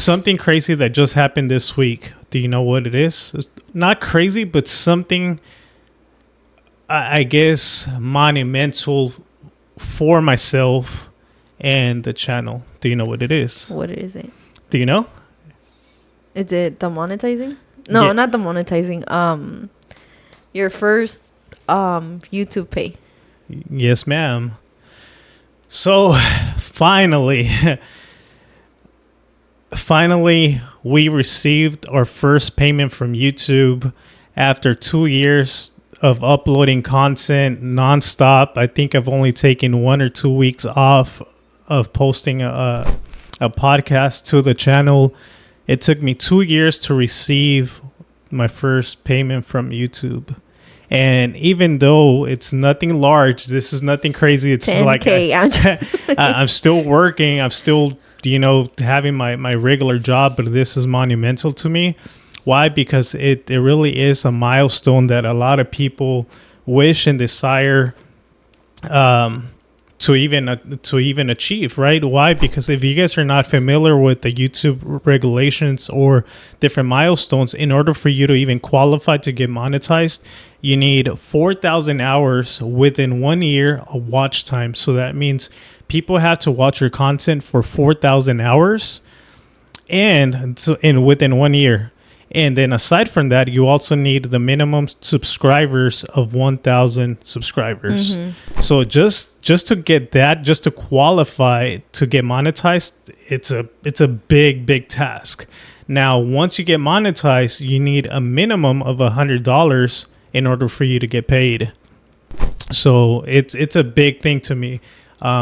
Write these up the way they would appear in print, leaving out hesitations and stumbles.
something crazy that just happened this week. Do you know what it is? It's not crazy, but something, I guess, monumental for myself and the channel. Do you know what it is? What is it? Do you know? Is it the monetizing? No, Yeah. not the monetizing. Your first YouTube pay. Yes, ma'am. So finally, we received our first payment from YouTube after 2 years of uploading content nonstop. I think I've only taken 1 or 2 weeks off of posting a podcast to the channel. It took me 2 years to receive my first payment from YouTube. And even though it's nothing large, this is nothing crazy. It's 10K. like I'm still working. I'm still, having my regular job, but this is monumental to me. Why? Because it really is a milestone that a lot of people wish and desire to even achieve, right? Why? Because if you guys are not familiar with the YouTube regulations or different milestones, in order for you to even qualify to get monetized, you need 4,000 hours within 1 year of watch time. So that means people have to watch your content for 4,000 hours and within 1 year. And then aside from that, you also need the minimum subscribers of 1,000 subscribers. Mm-hmm. So just to get that, just to qualify to get monetized, it's a big task. Now, once you get monetized, you need a minimum of $100 in order for you to get paid. So it's a big thing to me.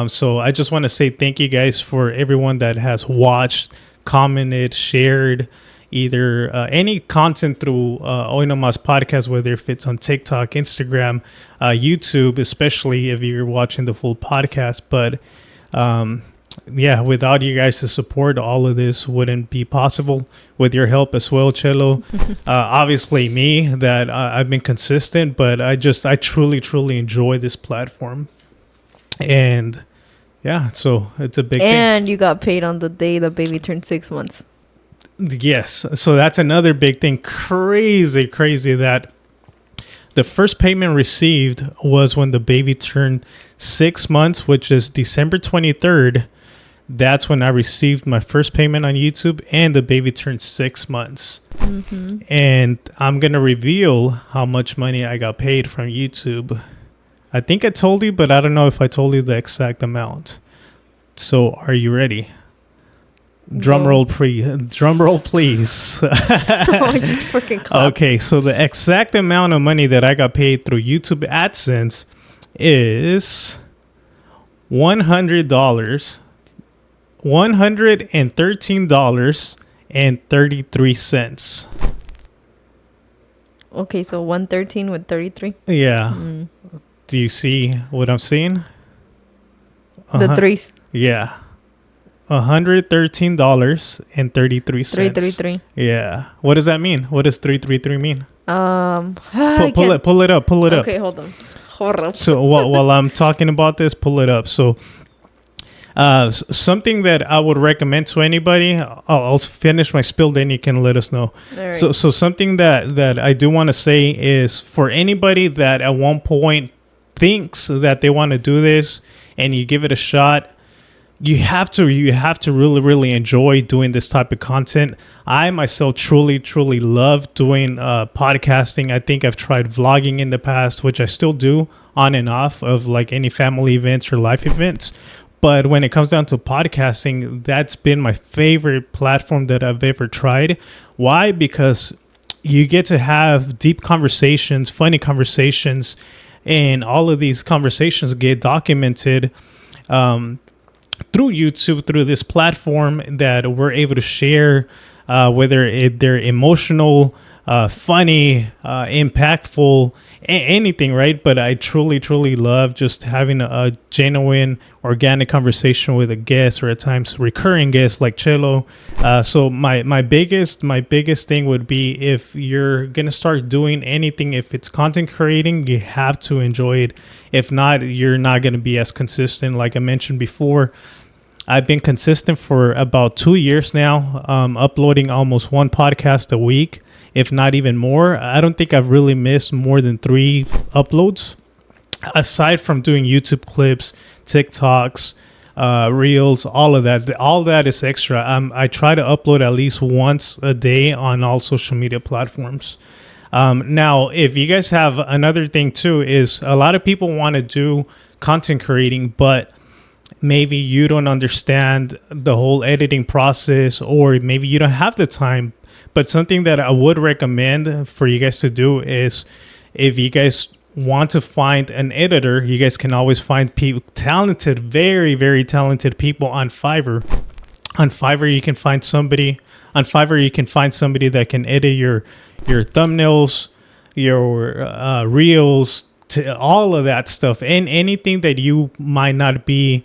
So I just want to say thank you guys for everyone that has watched, commented, shared either any content through Nomas podcast, whether if it's on TikTok, Instagram, YouTube, especially if you're watching the full podcast. But without you guys' support, all of this wouldn't be possible. With your help as well, Chelo. Obviously me, that I've been consistent, but I truly enjoy this platform. And yeah, so it's a big thing. And you got paid on the day the baby turned 6 months. Yes. So that's another big thing. Crazy that the first payment received was when the baby turned 6 months, which is December 23rd. That's when I received my first payment on YouTube, and the baby turned 6 months. Mm-hmm. And I'm going to reveal how much money I got paid from YouTube. I think I told you, but I don't know if I told you the exact amount. So are you ready? Drum roll, please. Oh, I just freaking clapped. Okay, so the exact amount of money that I got paid through YouTube Adsense is $113.33. Okay, so 113 with 33. Yeah. Do you see what I'm seeing? The threes. Yeah. $113.33. 333. Yeah. What does that mean? What does 333 mean? Pull it up. Okay, hold on. So while I'm talking about this, pull it up. So something that I would recommend to anybody, I'll finish my spiel, then you can let us know. Right. So something that I do want to say is, for anybody that at one point thinks that they want to do this and you give it a shot, you have to really enjoy doing this type of content. I myself truly love doing podcasting. I think I've tried vlogging in the past, which I still do on and off of like any family events or life events. But when it comes down to podcasting, that's been my favorite platform that I've ever tried. Why? Because you get to have deep conversations, funny conversations, and all of these conversations get documented through YouTube, through this platform that we're able to share, whether they're emotional, funny, impactful, anything, right? But I truly love just having a genuine, organic conversation with a guest, or at times recurring guest like Chelo. So my biggest thing would be, if you're gonna start doing anything, if it's content creating, you have to enjoy it. If not, you're not gonna be as consistent. Like I mentioned before, I've been consistent for about 2 years now, uploading almost one podcast a week, if not even more. I don't think I've really missed more than 3 uploads, aside from doing YouTube clips, TikToks, reels, all of that. All that is extra. I try to upload at least once a day on all social media platforms. Now, if you guys have another thing too, is a lot of people want to do content creating, but maybe you don't understand the whole editing process, or maybe you don't have the time. But something that I would recommend for you guys to do is, if you guys want to find an editor, you guys can always find people, talented, very, very talented people on Fiverr. On Fiverr, you can find somebody. On Fiverr, you can find somebody that can edit your thumbnails, your reels, to all of that stuff, and anything that you might not be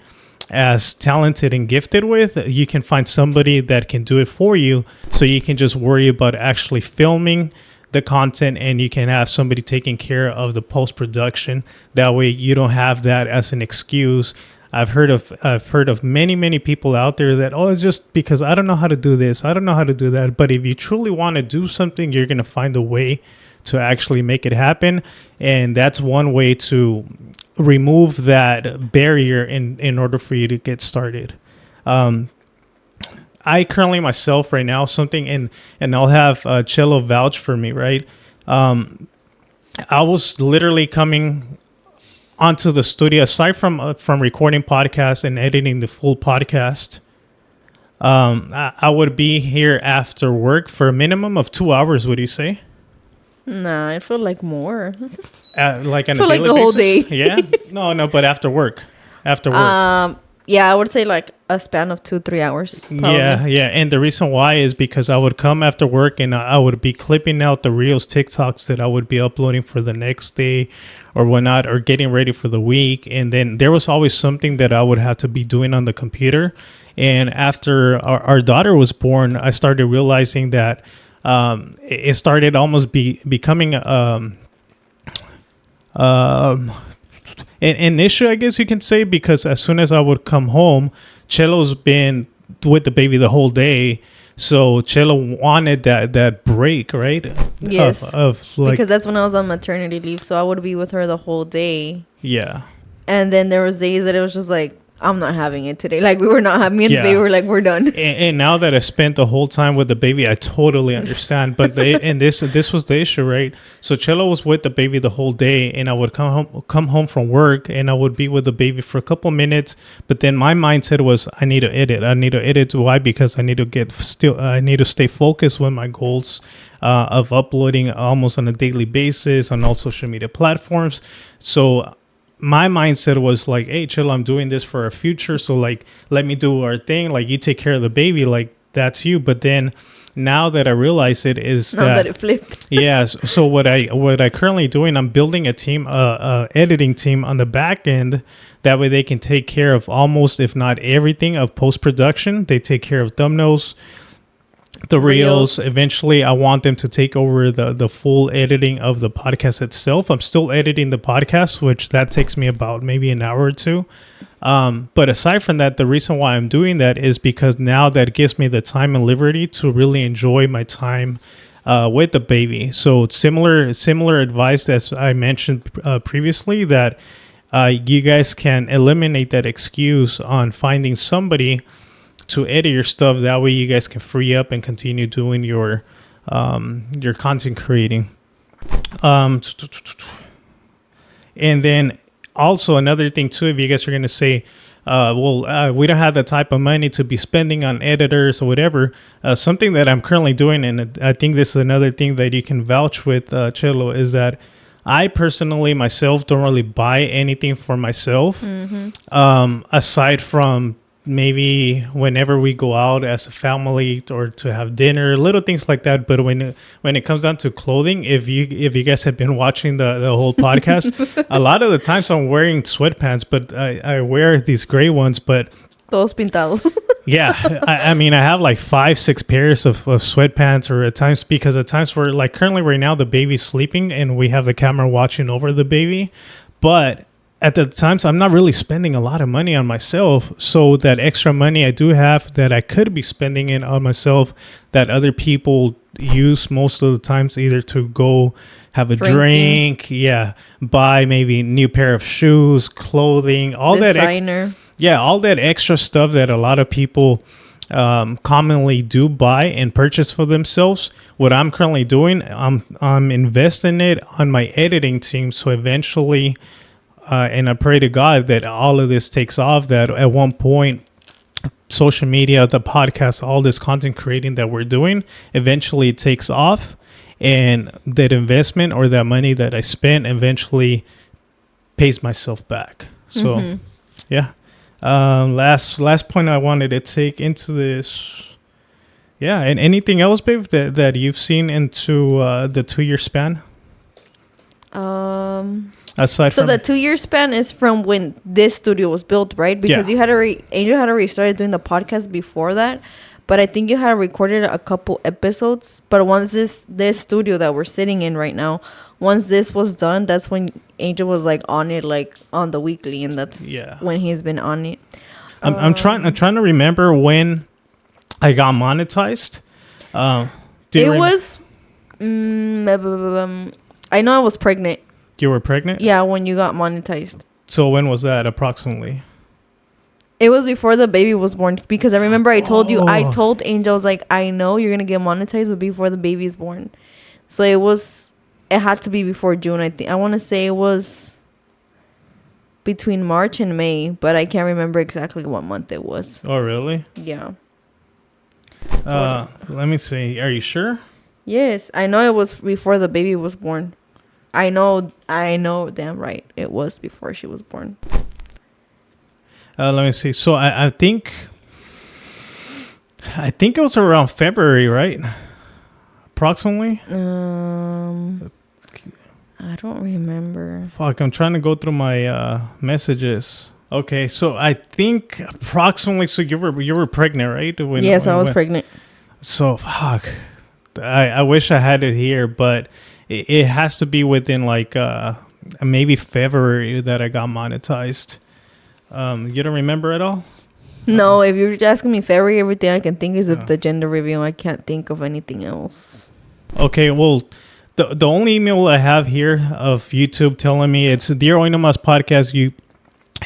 as talented and gifted with, you can find somebody that can do it for you. So you can just worry about actually filming the content, and you can have somebody taking care of the post-production. That way you don't have that as an excuse. I've heard of many people out there that, oh, it's just because I don't know how to do this, I don't know how to do that. But if you truly want to do something, you're going to find a way to actually make it happen. And that's one way to remove that barrier in order for you to get started. I currently myself right now, something, and I'll have Chelo vouch for me, right? I was literally coming onto the studio, aside from recording podcasts and editing the full podcast. I would be here after work for a minimum of 2 hours. Would you say? Nah, I feel like more. Like on I feel a like daily the whole basis? day. Yeah. No, but after work. Yeah, I would say like a span of 2-3 hours. Probably. Yeah. And the reason why is because I would come after work and I would be clipping out the reels, TikToks that I would be uploading for the next day or whatnot, or getting ready for the week. And then there was always something that I would have to be doing on the computer. And after our daughter was born, I started realizing that it started almost becoming an issue, I guess you can say, because as soon as I would come home, Chelo's been with the baby the whole day. So Chelo wanted that break, right? Yes. Of like, because that's when I was on maternity leave. So I would be with her the whole day. Yeah. And then there was days that it was just like, I'm not having it today. Like, we were not having, me and the baby were like, we're done. And now that I spent the whole time with the baby, I totally understand. But this was the issue, right? So Chelo was with the baby the whole day, and I would come home from work, and I would be with the baby for a couple minutes. But then my mindset was, I need to edit. Why? Because I need to stay focused with my goals of uploading almost on a daily basis on all social media platforms. So my mindset was like, hey, Chelo, I'm doing this for our future. So like, let me do our thing. Like, you take care of the baby. Like, that's you. But then now that I realize it is now that it flipped. Yeah. So what I currently doing, I'm building a team, editing team on the back end. That way they can take care of almost, if not everything, of post-production. They take care of thumbnails, the reels. Eventually I want them to take over the full editing of the podcast itself. I'm still editing the podcast, which that takes me about maybe an hour or two. But aside from that, the reason why I'm doing that is because now that gives me the time and liberty to really enjoy my time with the baby. So similar advice as I mentioned previously, that you guys can eliminate that excuse on finding somebody to edit your stuff. That way you guys can free up and continue doing your content creating. And then also another thing too, if you guys are going to say, we don't have the type of money to be spending on editors or whatever, something that I'm currently doing, and I think this is another thing that you can vouch with, Chelo, is that I personally myself don't really buy anything for myself, aside from maybe whenever we go out as a family or to have dinner, little things like that. But when it comes down to clothing, if you guys have been watching the whole podcast, a lot of the times I'm wearing sweatpants, but I wear these gray ones, but Todos pintados. yeah, I mean, I have like 5-6 pairs of sweatpants, or at times where, like, currently right now the baby's sleeping and we have the camera watching over the baby. But at the times I'm not really spending a lot of money on myself. So that extra money I do have that I could be spending it on myself, that other people use most of the times either to go have a drink, buy maybe new pair of shoes, clothing, all Designer. all that extra stuff that a lot of people commonly do buy and purchase for themselves. What I'm currently doing, I'm investing it on my editing team, so eventually and I pray to God that all of this takes off, that at one point social media, the podcast, all this content creating that we're doing, eventually it takes off, and that investment or that money that I spent eventually pays myself back. So last point I wanted to take into this. Yeah. And anything else, babe, that you've seen into the 2-year span? Aside so from the 2-year span is from when this studio was built, right? Because you had Angel had already started doing the podcast before that, but I think you had recorded a couple episodes. But once this studio that we're sitting in right now, once this was done, that's when Angel was like on it, like on the weekly, and that's when he's been on it. I'm trying to remember when I got monetized. Was I know I was pregnant. You were pregnant? Yeah, when you got monetized. So when was that approximately? It was before the baby was born, because I remember I told Angel, I was like, I know you're gonna get monetized, but before the baby is born. So it had to be before June. I want to say it was between March and May, but I can't remember exactly what month it was. Oh, really? Yeah. Let me see. Are you sure? Yes, I know it was before the baby was born. I know, damn right. It was before she was born. Let me see. So I think it was around February, right? Approximately. I don't remember. Fuck, I'm trying to go through my messages. Okay, so I think approximately. So you were pregnant, right? Yes, I was pregnant. So fuck. I wish I had it here, but it has to be within like maybe February that I got monetized. You don't remember at all? No, if you're asking me February, everything I can think is of the gender reveal. I can't think of anything else. Okay, well, the only email I have here of YouTube telling me it's Dear Nomas podcast.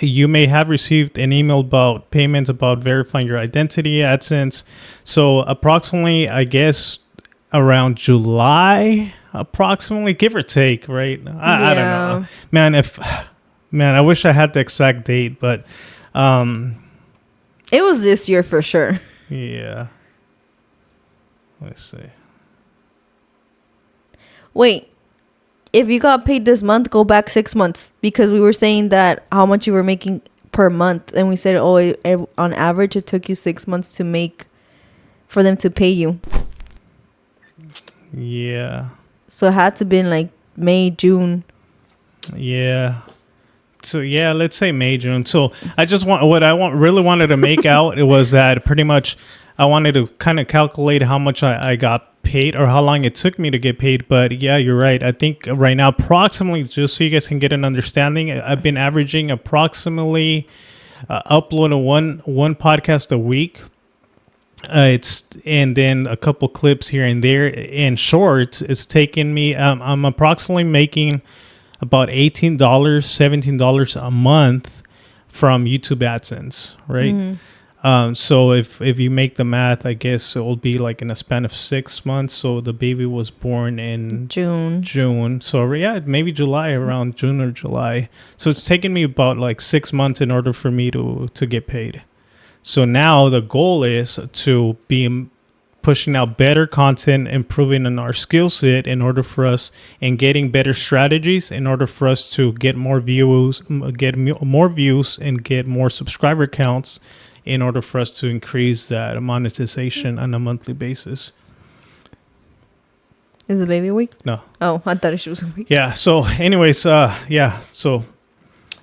You may have received an email about payments about verifying your identity, AdSense. So approximately, I guess, around July, approximately, give or take, right? I don't know, man. I wish I had the exact date, but it was this year for sure. Yeah. Let's see. Wait, if you got paid this month, go back 6 months, because we were saying that how much you were making per month, and we said, on average it took you 6 months for them to pay you. Yeah. So it had to been like May, June. Yeah. So yeah, let's say May, June. So really wanted to make out, it was that pretty much I wanted to kind of calculate how much I got paid or how long it took me to get paid. But yeah, you're right. I think right now, approximately, just so you guys can get an understanding, I've been averaging approximately uploading one podcast a week. And then a couple clips here and there in shorts. It's taken me, I'm approximately making about $18, $17 a month from YouTube AdSense, right? Mm-hmm. So if you make the math, I guess it will be like in a span of 6 months. So the baby was born in June. So yeah, maybe July, around June or July. So it's taken me about like 6 months in order for me to get paid. So now the goal is to be pushing out better content, improving on our skill set in order for us, and getting better strategies in order for us to get more views, and get more subscriber counts in order for us to increase that monetization on a monthly basis. Is the baby weak? No. Oh, I thought she was weak. Yeah. So anyways, so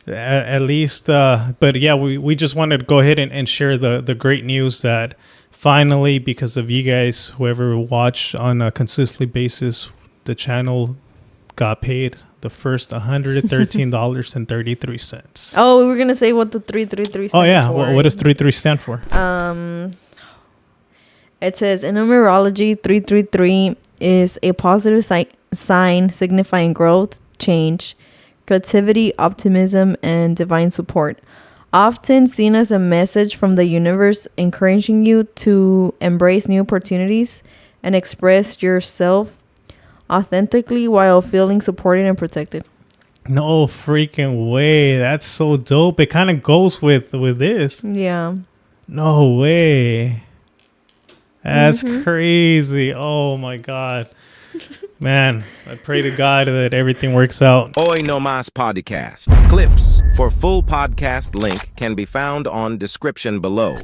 at least, but yeah, we just wanted to go ahead and share the great news that finally, because of you guys, whoever watch on a consistently basis, the channel got paid the first $113.33. Oh, we were gonna say what the 333 stands Oh yeah, for. what does 33 stand for? It says in numerology, 333 is a positive sign signifying growth, change, creativity, optimism, and divine support. Often seen as a message from the universe encouraging you to embrace new opportunities and express yourself authentically while feeling supported and protected. No freaking way. That's so dope. It kind of goes with this. Yeah. No way. That's crazy. Oh my God. Man, I pray to God that everything works out. Hoy Nomas podcast. Clips for full podcast link can be found on description below.